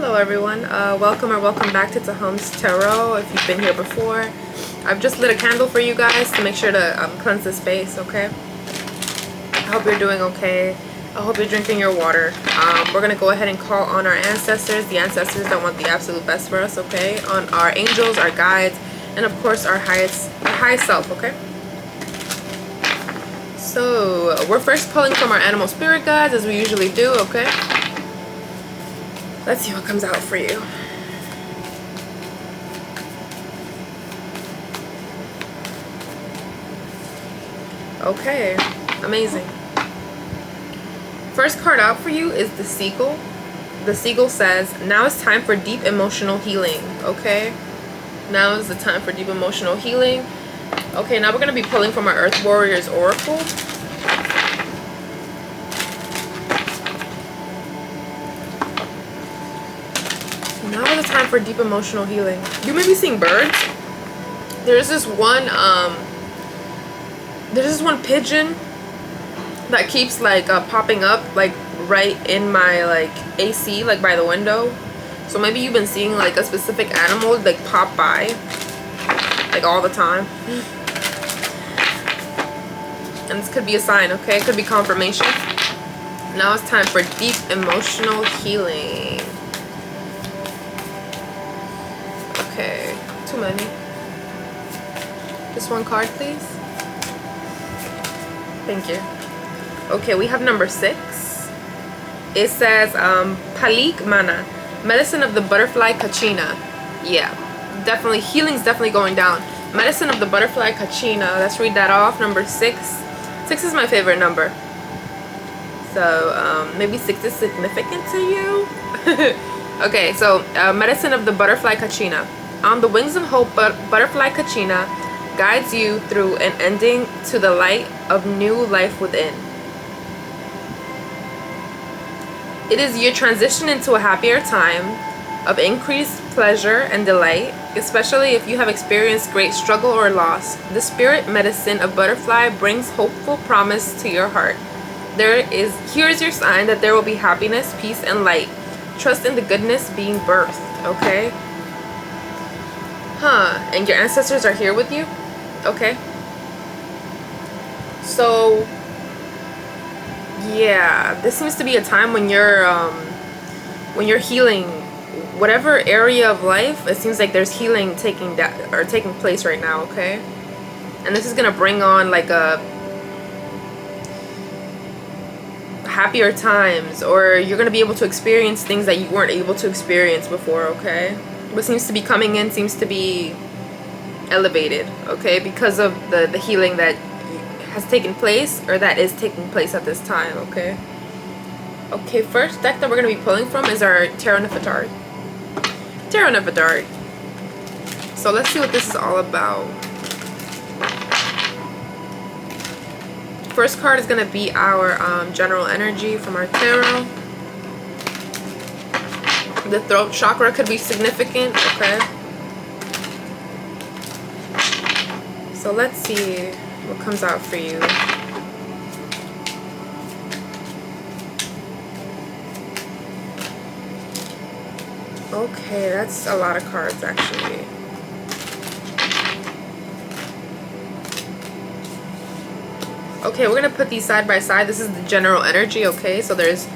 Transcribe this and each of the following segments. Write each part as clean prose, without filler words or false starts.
Hello everyone, welcome back to Tehom's Tarot. If you've been here before, I've just lit a candle for you guys to make sure to cleanse the space, okay? I hope you're doing okay. I hope you're drinking your water. We're going to go ahead and call on our ancestors, the ancestors that want the absolute best for us, okay? On our angels, our guides, and of course our highest self, okay? So, we're first pulling from our animal spirit guides as we usually do, okay? Let's see what comes out for you. Okay, amazing. First card out for you is the Seagull. The Seagull says, now it's time for deep emotional healing, okay? Now is the time for deep emotional healing. Okay, now we're going to be pulling from our Earth Warriors Oracle. Now is the time for deep emotional healing. You may be seeing birds. There's this one pigeon that keeps like popping up like right in my like AC, like by the window. So maybe you've been seeing like a specific animal like pop by like all the time. And this could be a sign, okay? It could be confirmation. Now it's time for deep emotional healing. Okay, too many. Just one card, please. Thank you. Okay, we have number 6. It says, Palik Mana, medicine of the butterfly Kachina. Yeah, definitely, healing's definitely going down. Medicine of the butterfly Kachina. Let's read that off. Number 6. 6 is my favorite number. So, maybe 6 is significant to you? Okay, so, medicine of the butterfly Kachina. On the wings of hope, butterfly Kachina guides you through an ending to the light of new life within. It is your transition into a happier time of increased pleasure and delight, especially if you have experienced great struggle or loss. The spirit medicine of butterfly brings hopeful promise to your heart. Here is your sign that there will be happiness, peace, and light. Trust in the goodness being birthed, okay? And your ancestors are here with you? Okay. So, yeah, this seems to be a time when you're healing whatever area of life. It seems like there's healing taking place right now, okay? And this is gonna bring on like a happier times, or you're gonna be able to experience things that you weren't able to experience before, okay? What seems to be coming in seems to be elevated, okay, because of the healing that has taken place, or that is taking place at this time, okay? Okay, first deck that we're going to be pulling from is our Tarot Nefertari. Tarot Nefertari. So let's see what this is all about. First card is going to be our general energy from our tarot. The throat chakra could be significant, okay? So let's see what comes out for you. Okay, that's a lot of cards actually. Okay, we're gonna put these side by side. This is the general energy, okay? So there's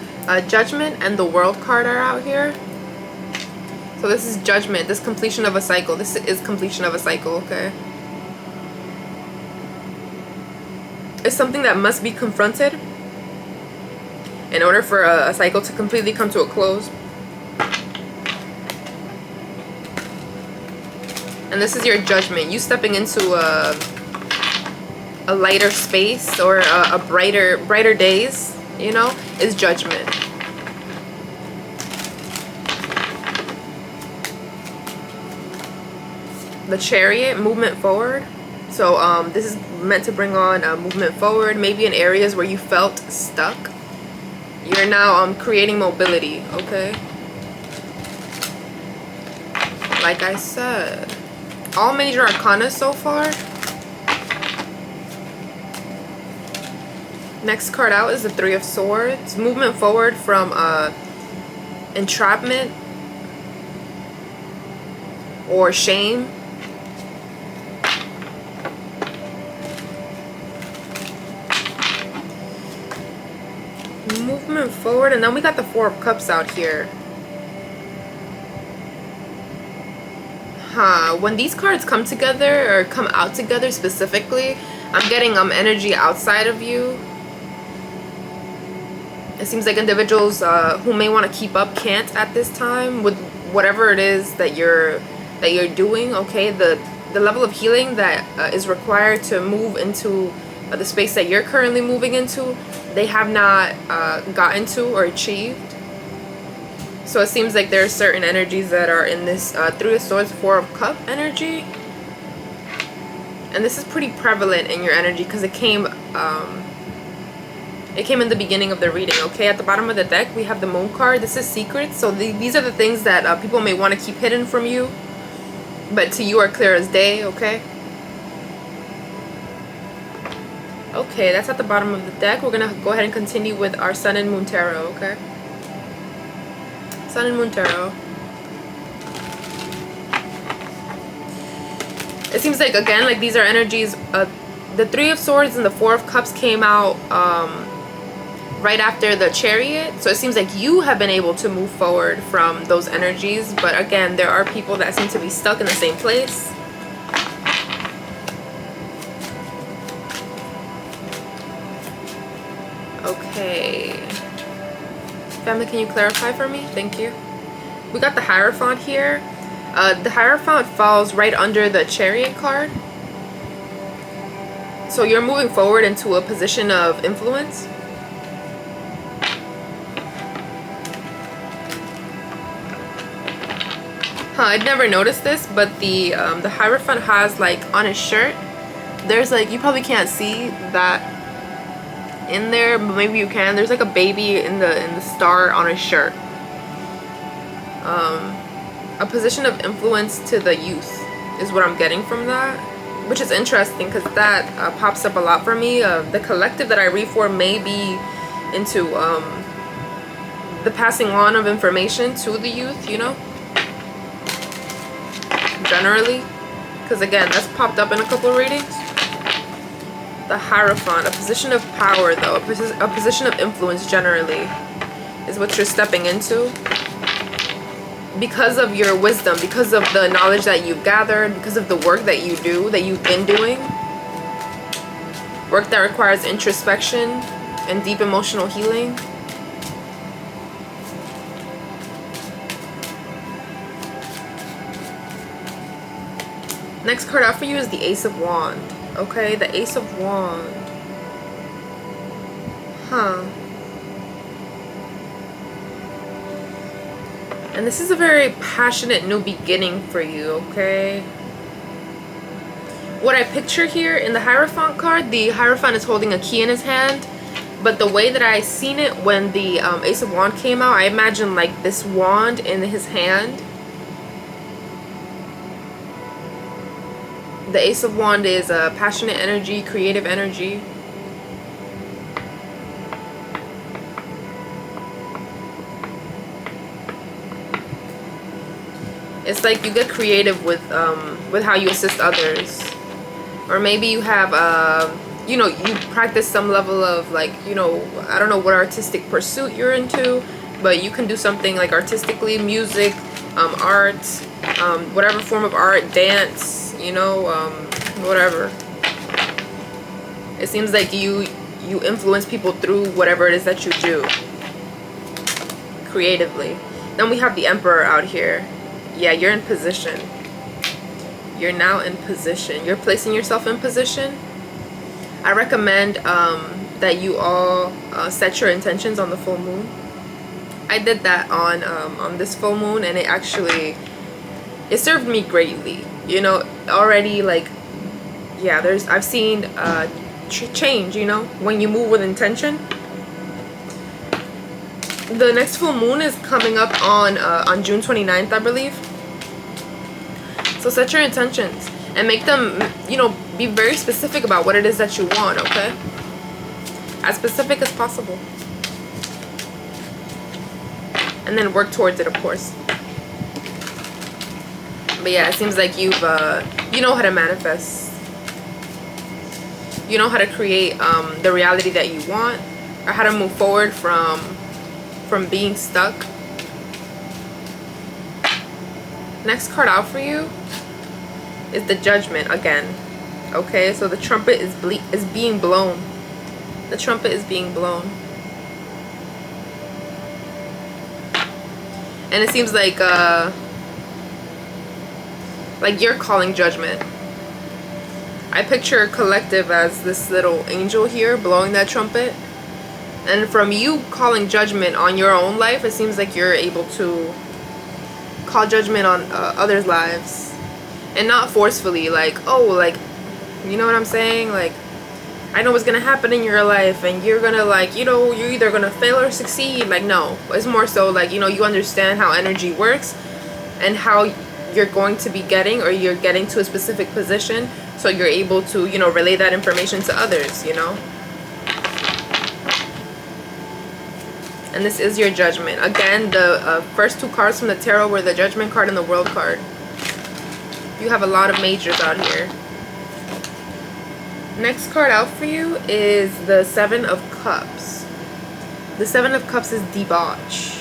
Judgment and the World card are out here. So this is Judgment, this completion of a cycle. This is completion of a cycle, okay? It's something that must be confronted in order for a cycle to completely come to a close. And this is your judgment. You stepping into a lighter space, or a brighter days, you know, is judgment. The Chariot, movement forward. So this is meant to bring on movement forward, maybe in areas where you felt stuck. You're now creating mobility, okay? Like I said, all major arcana so far. Next card out is the Three of Swords. Movement forward from entrapment, or shame. Movement forward, and then we got the Four of Cups out here. When these cards come together or come out together specifically, I'm getting energy outside of you. It seems like individuals who may want to keep up can't at this time with whatever it is that you're doing. Okay, the level of healing that is required to move into the space that you're currently moving into, they have not gotten to or achieved. So it seems like there are certain energies that are in this Three of Swords, Four of Cup energy. And this is pretty prevalent in your energy because it came in the beginning of the reading, okay? At the bottom of the deck, we have the Moon card. This is secrets. So these are the things that people may want to keep hidden from you. But to you are clear as day, okay? Okay, that's at the bottom of the deck. We're going to go ahead and continue with our Sun and Moon Tarot, okay? Sun and Moon Tarot. It seems like, again, like these are energies. The Three of Swords and the Four of Cups came out right after the Chariot. So it seems like you have been able to move forward from those energies. But again, there are people that seem to be stuck in the same place. Okay. Family, can you clarify for me? Thank you. We got the Hierophant here. The Hierophant falls right under the Chariot card. So you're moving forward into a position of influence. I'd never noticed this, but the Hierophant has, like, on his shirt, there's, like, you probably can't see that in there, but maybe you can. There's like a baby in the star on his shirt. A position of influence to the youth is what I'm getting from that, which is interesting because that pops up a lot for me. The collective that I read for may be into the passing on of information to the youth, you know, generally, because again, that's popped up in a couple of readings. The Hierophant, a position of power though, a position of influence generally is what you're stepping into. Because of your wisdom, because of the knowledge that you've gathered, because of the work that you do, that you've been doing. Work that requires introspection and deep emotional healing. Next card out for you is the Ace of Wands. Okay, the Ace of Wands. And this is a very passionate new beginning for you, okay? What I picture here in the Hierophant card, the Hierophant is holding a key in his hand. But the way that I seen it when the Ace of Wands came out, I imagine like this wand in his hand. The Ace of Wands is a passionate energy, creative energy. It's like you get creative with how you assist others, or maybe you have you know, you practice some level of, like, you know, I don't know what artistic pursuit you're into, but you can do something like artistically, music, art, whatever form of art, dance. You know, whatever. It seems like you influence people through whatever it is that you do creatively. Then we have the Emperor out here. Yeah, you're in position. You're now in position. You're placing yourself in position. I recommend that you all set your intentions on the full moon. I did that on this full moon, and it served me greatly. You know, already, like, yeah, I've seen change, you know, when you move with intention. The next full moon is coming up on June 29th, I believe. So set your intentions and make them, you know, be very specific about what it is that you want, okay? As specific as possible. And then work towards it, of course. But yeah, it seems like you've you know how to manifest. You know how to create the reality that you want, or how to move forward from being stuck. Next card out for you is the Judgment again. Okay, so the trumpet is being blown. The trumpet is being blown. And it seems like you're calling judgment. I picture a collective as this little angel here blowing that trumpet. And from you calling judgment on your own life, it seems like you're able to call judgment on others' lives. And not forcefully, like, oh, like, you know what I'm saying? Like, I know what's gonna happen in your life and you're gonna, like, you know, you're either gonna fail or succeed. Like, no. It's more so like, you know, you understand how energy works and how you're going to be getting, or you're getting to a specific position, so you're able to, you know, relay that information to others, you know. And this is your Judgment. Again, the first two cards from the tarot were the Judgment card and the World card. You have a lot of majors out here. Next card out for you is the Seven of Cups. The Seven of Cups is debauch.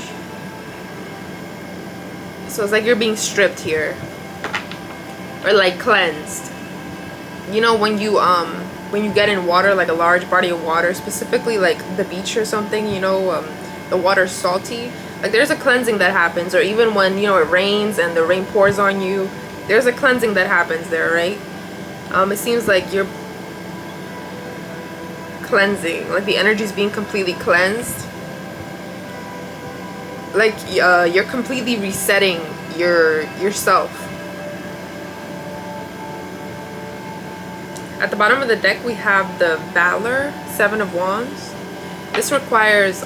So it's like you're being stripped here, or like cleansed. You know, when you get in water, like a large body of water, specifically like the beach or something, you know, the water's salty. Like there's a cleansing that happens, or even when, you know, it rains and the rain pours on you, there's a cleansing that happens there, right? It seems like you're cleansing, like the energy's being completely cleansed. Like you're completely resetting yourself. At the bottom of the deck we have the Valor, Seven of Wands. This requires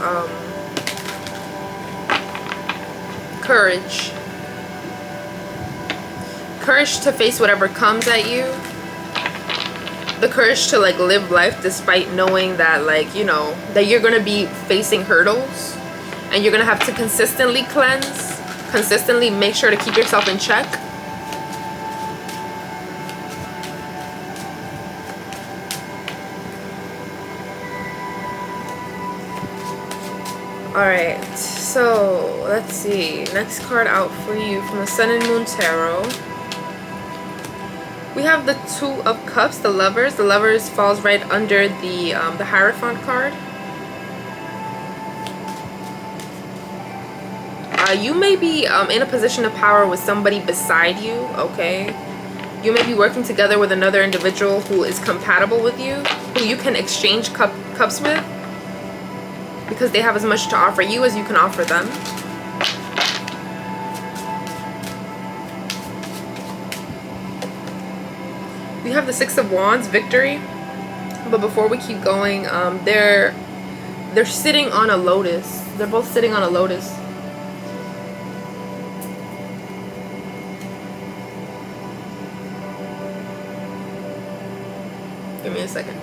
courage. Courage to face whatever comes at you. The courage to like live life despite knowing that, like, you know, that you're gonna be facing hurdles. And you're going to have to consistently cleanse, consistently make sure to keep yourself in check. Alright, so let's see. Next card out for you from the Sun and Moon Tarot. We have the Two of Cups, the Lovers. The Lovers falls right under the Hierophant card. You may be in a position of power with somebody beside you, okay? You may be working together with another individual who is compatible with you, who you can exchange cups with, because they have as much to offer you as you can offer them. We have the Six of Wands, victory. But before we keep going, they're sitting on a lotus. They're both sitting on a lotus. Give me a second.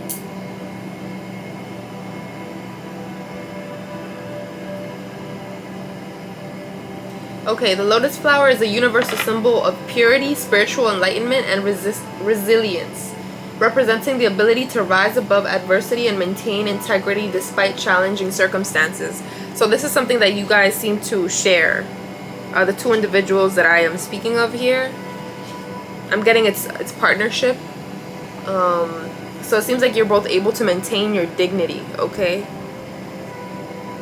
Okay, the lotus flower is a universal symbol of purity, spiritual enlightenment, and resilience, representing the ability to rise above adversity and maintain integrity despite challenging circumstances. So this is something that you guys seem to share. The two individuals that I am speaking of here, I'm getting it's partnership. So it seems like you're both able to maintain your dignity, okay?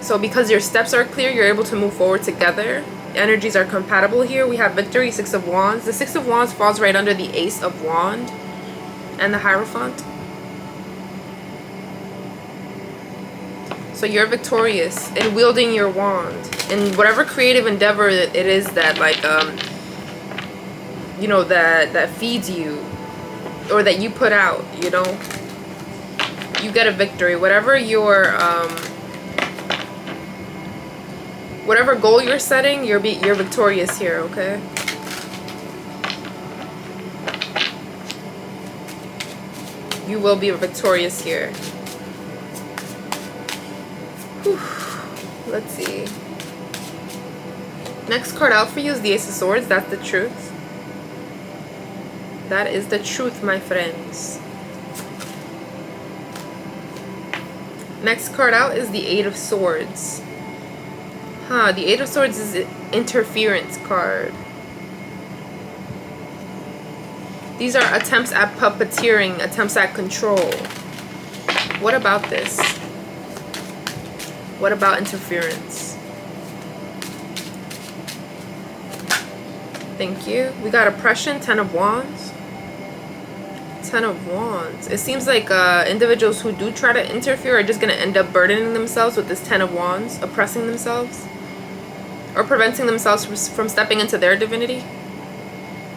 So because your steps are clear, you're able to move forward together. Energies are compatible here. We have victory, Six of Wands. The Six of Wands falls right under the Ace of Wand and the Hierophant. So you're victorious in wielding your wand in whatever creative endeavor it is that, like, you know, that feeds you, or that you put out, you know, you get a victory. Whatever your whatever goal you're setting, you're victorious here, okay? You will be victorious here. Whew. Let's see. Next card out for you is the Ace of Swords. That's the truth. That is the truth, my friends. Next card out is the Eight of Swords. The Eight of Swords is an interference card. These are attempts at puppeteering, attempts at control. What about this? What about interference? Thank you. We got oppression, Ten of Wands. Ten of Wands. It seems like individuals who do try to interfere are just going to end up burdening themselves with this Ten of Wands, oppressing themselves, or preventing themselves from stepping into their divinity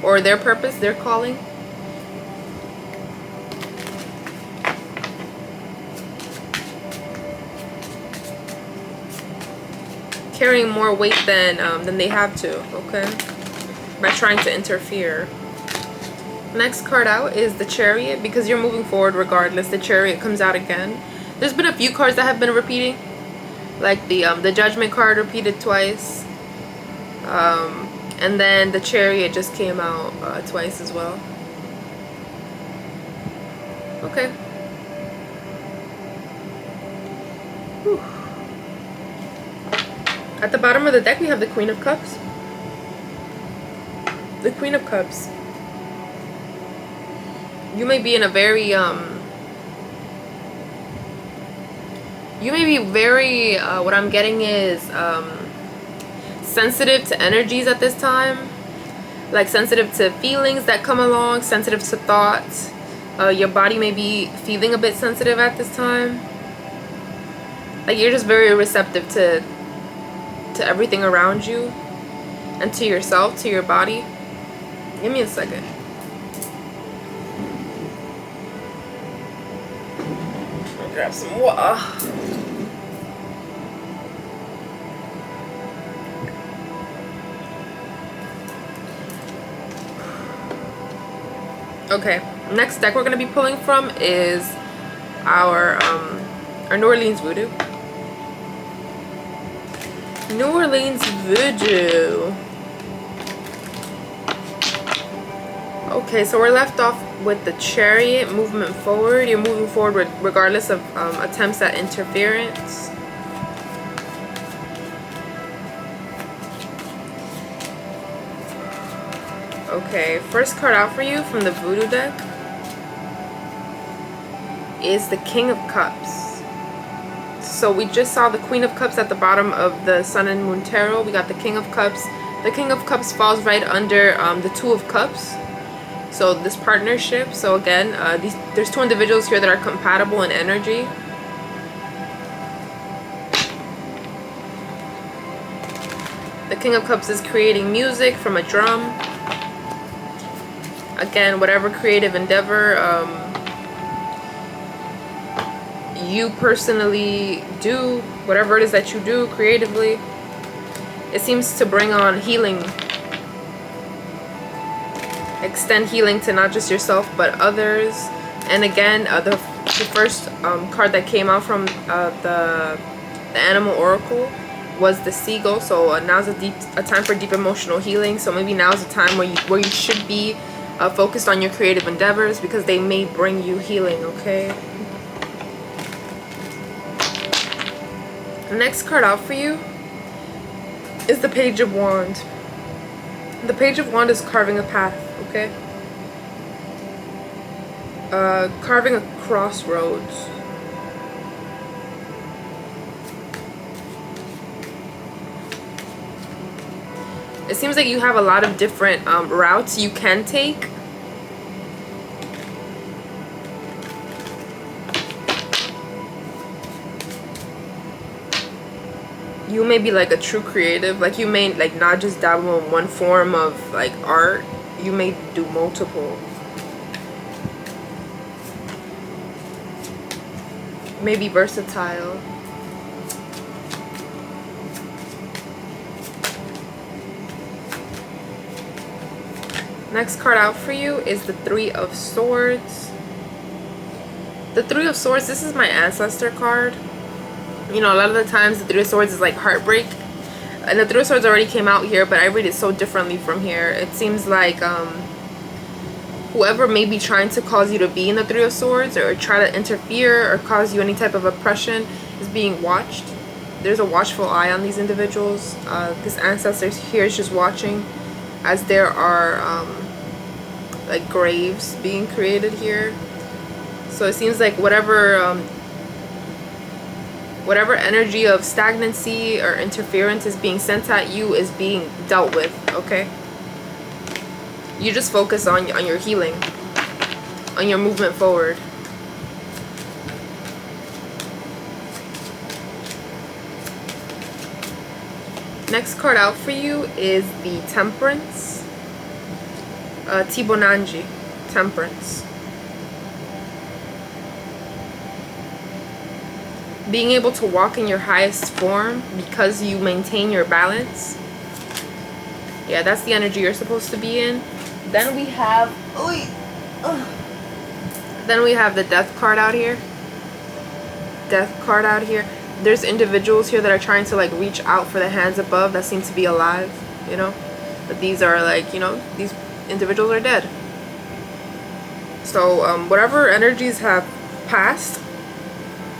or their purpose, their calling. Carrying more weight than they have to, okay? By trying to interfere. Next card out is the Chariot. Because you're moving forward regardless, the Chariot comes out again. There's been a few cards that have been repeating, like the Judgment card repeated twice, and then the Chariot just came out twice as well. Okay. Whew. At the bottom of the deck we have the Queen of Cups. The Queen of Cups. You may be in a very what I'm getting is sensitive to energies at this time, like sensitive to feelings that come along, sensitive to thoughts. Your body may be feeling a bit sensitive at this time, like you're just very receptive to everything around you and to yourself, to your body. Give me a second. I'll grab some water. Okay, next deck we're going to be pulling from is our New Orleans Voodoo. New Orleans Voodoo. Okay, so we're left off with the Chariot, movement forward. You're moving forward regardless of attempts at interference. Okay, first card out for you from the Voodoo deck is the King of Cups. So we just saw the Queen of Cups at the bottom of the Sun and Moon Tarot. We got the King of Cups. The King of Cups falls right under the Two of Cups. So this partnership. So again, there's two individuals here that are compatible in energy. The King of Cups is creating music from a drum. Again, whatever creative endeavor you personally do, whatever it is that you do creatively, it seems to bring on healing. Extend healing to not just yourself but others. And again, the first card that came out from the Animal Oracle was the Seagull. So now's a time for deep emotional healing. So maybe now's a time where you should be focused on your creative endeavors, because they may bring you healing. Okay. The next card out for you is the Page of Wands. The Page of Wands is carving a path, okay? Carving a crossroads. It seems like you have a lot of different routes you can take. You may be like a true creative, like you may like not just dabble in one form of like art, you may do multiple. Maybe versatile. Next card out for you is the Three of Swords. The Three of Swords, this is my ancestor card. You know, a lot of the times the Three of Swords is like heartbreak. And the Three of Swords already came out here, but I read it so differently from here. It seems like whoever may be trying to cause you to be in the Three of Swords or try to interfere or cause you any type of oppression is being watched. There's a watchful eye on these individuals. This ancestor here is just watching, as there are like graves being created here. So it seems like whatever energy of stagnancy or interference is being sent at you is being dealt with, okay? You just focus on your healing, on your movement forward. Next card out for you is the Temperance. Tibonanji, Temperance. Being able to walk in your highest form because you maintain your balance. Yeah, that's the energy you're supposed to be in. Then we have the Death card out here. Death card out here. There's individuals here that are trying to like reach out for the hands above that seem to be alive, you know, but these are like, you know, these individuals are dead. So whatever energies have passed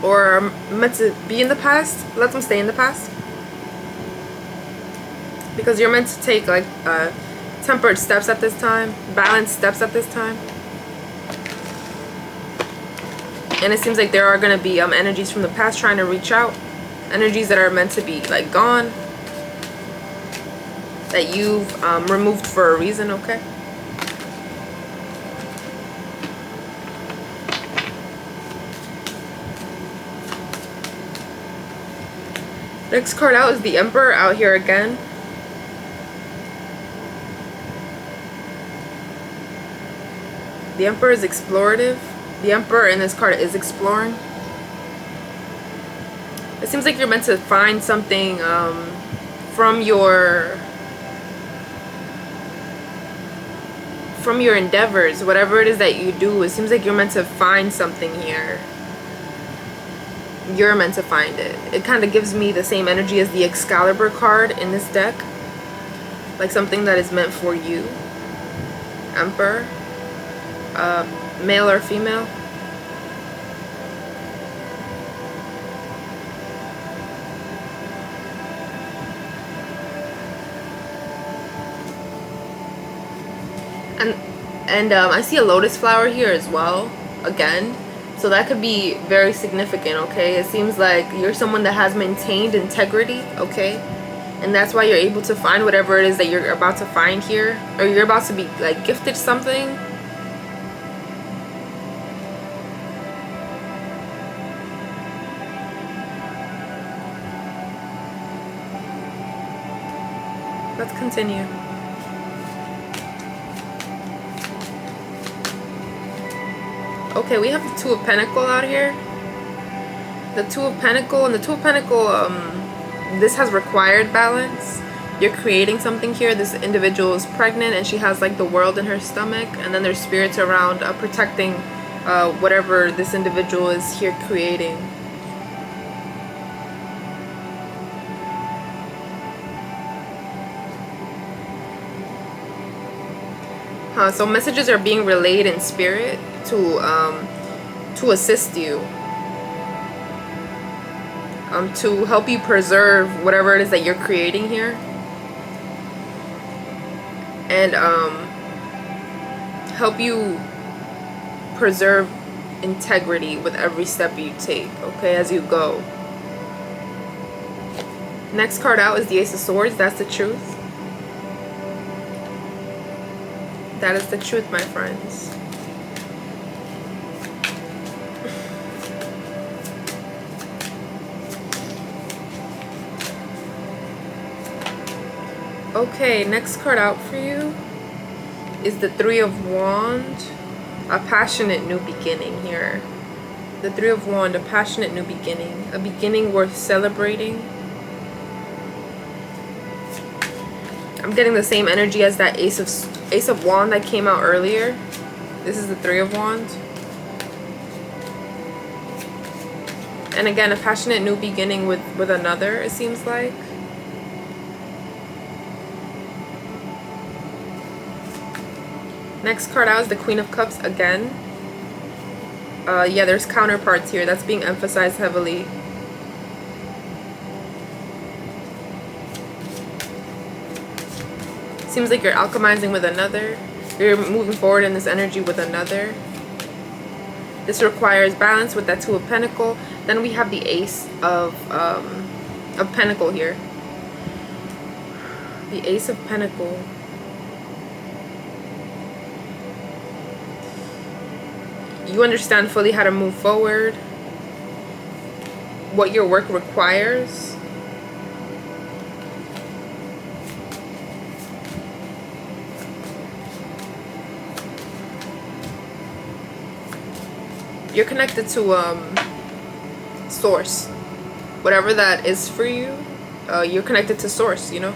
or are meant to be in the past, let them stay in the past, because you're meant to take like tempered steps at this time, balanced steps at this time. And it seems like there are going to be energies from the past trying to reach out. Energies that are meant to be like gone. That you've removed for a reason, okay? Next card out is the Emperor out here again. The Emperor is explorative. The Emperor in this card is exploring. It seems like you're meant to find something from your endeavors, whatever it is that you do. It seems like you're meant to find something here. You're meant to find it. It kind of gives me the same energy as the Excalibur card in this deck. Like something that is meant for you. Emperor. Male or female. And I see a lotus flower here as well, again. So that could be very significant, okay? It seems like you're someone that has maintained integrity, okay? And that's why you're able to find whatever it is that you're about to find here. Or you're about to be like gifted something. Let's continue. Okay, we have the Two of Pentacles out here. The Two of Pentacles, and the Two of Pentacles, this has required balance. You're creating something here. This individual is pregnant and she has like the world in her stomach, and then there's spirits around protecting whatever this individual is here creating. So messages are being relayed in spirit to assist you, to help you preserve whatever it is that you're creating here, and help you preserve integrity with every step you take, okay, as you go. Next card out is the Ace of Swords. That's the truth. That is the truth, my friends. Okay, next card out for you is the Three of Wands. A passionate new beginning here. The Three of Wands, a passionate new beginning. A beginning worth celebrating. I'm getting the same energy as that Ace of Wands that came out earlier. This is the Three of Wands. And again, a passionate new beginning with another, it seems like. Next card out is the Queen of Cups again. Yeah, there's counterparts here. That's being emphasized heavily. Seems like you're alchemizing with another. You're moving forward in this energy with another. This requires balance with that Two of Pentacles. Then we have the Ace of Pentacle here. The Ace of Pentacle. You understand fully how to move forward, what your work requires. You're connected to source. Whatever that is for you, you're connected to source, you know?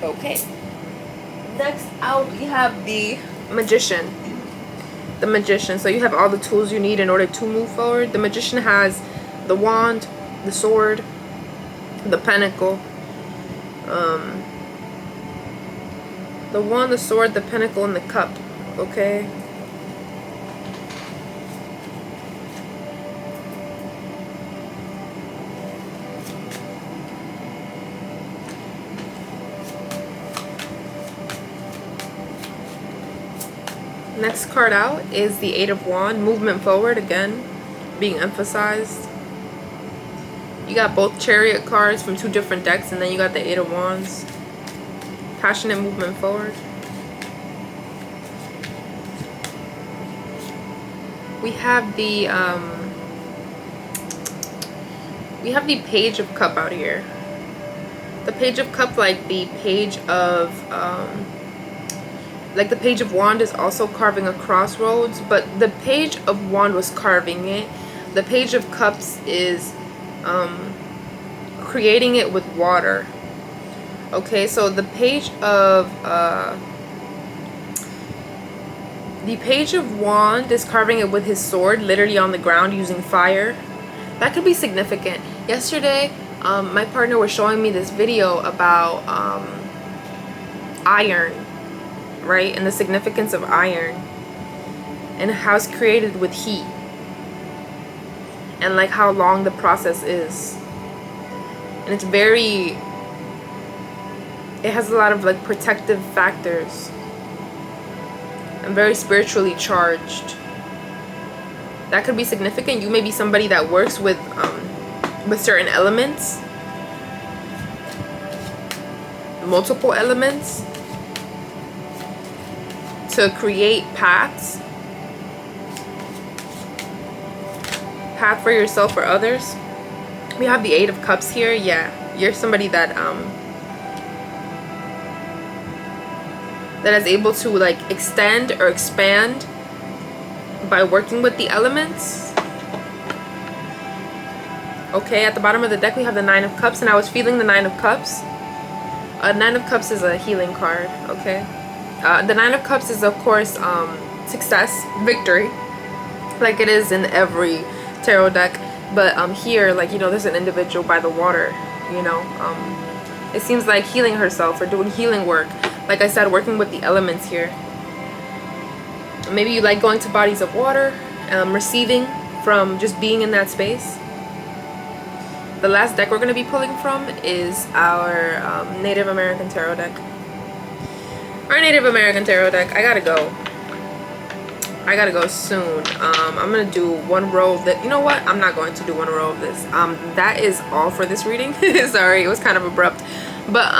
Okay. Next out, we have the Magician. The Magician. So you have all the tools you need in order to move forward. The Magician has the wand, the sword, the pentacle. The wand, the sword, the pentacle, and the cup. Okay. Next card out is the Eight of Wands. Movement forward again, being emphasized. You got both Chariot cards from two different decks, and then you got the Eight of Wands. Passionate movement forward. We have the Page of Cup out here. The Page of Cup, like the Page of like the Page of Wand is also carving a crossroads, but the Page of Wand was carving it. The Page of Cups is creating it with water. Okay, so the Page of Wand is carving it with his sword, literally on the ground using fire. That could be significant. Yesterday, my partner was showing me this video about iron, right? And the significance of iron and how it's created with heat and like how long the process is. And it's very, it has a lot of like protective factors and very spiritually charged. That could be significant. You may be somebody that works with certain elements, multiple elements, to create path for yourself or others. We have the Eight of Cups here. Yeah, you're somebody that is able to like extend or expand by working with the elements. Okay, at the bottom of the deck we have the Nine of Cups, and I was feeling the Nine of Cups. Nine of Cups is a healing card. Okay, the Nine of Cups is of course success, victory, like it is in every tarot deck. But here, like, you know, there's an individual by the water, you know. It seems like healing herself or doing healing work. Like I said, working with the elements here. Maybe you like going to bodies of water, receiving from just being in that space. The last deck we're going to be pulling from is our Native American Tarot deck. Our Native American Tarot deck. I gotta go soon. I'm gonna do one row of that. You know what? I'm not going to do one row of this. That is all for this reading. Sorry, it was kind of abrupt. But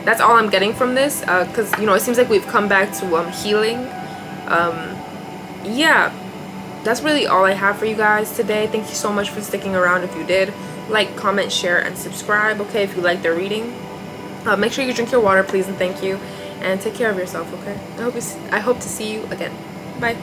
that's all I'm getting from this. Because, you know, it seems like we've come back to healing. Yeah, that's really all I have for you guys today. Thank you so much for sticking around. If you did, like, comment, share, and subscribe, okay, if you like the reading. Make sure you drink your water, please, and thank you. And take care of yourself, okay? I hope to see you again. Bye.